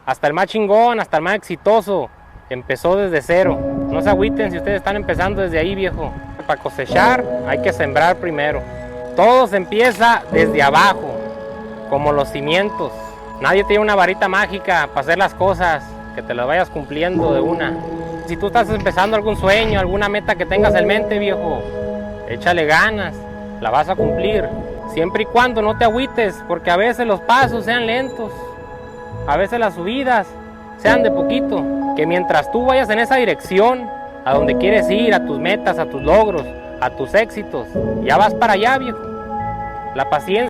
Hasta el más chingón, hasta el más exitoso, empezó desde cero. No se agüiten si ustedes están empezando desde ahí, viejo. Para cosechar hay que sembrar primero. Todo se empieza desde abajo, como los cimientos. Nadie tiene una varita mágica para hacer las cosas, que te las vayas cumpliendo de una. Si tú estás empezando algún sueño, alguna meta que tengas en mente, viejo, échale ganas, la vas a cumplir. Siempre y cuando no te agüites, porque a veces los pasos sean lentos, a veces las subidas sean de poquito. Que mientras tú vayas en esa dirección, a donde quieres ir, a tus metas, a tus logros, a tus éxitos, ya vas para allá, viejo. La paciencia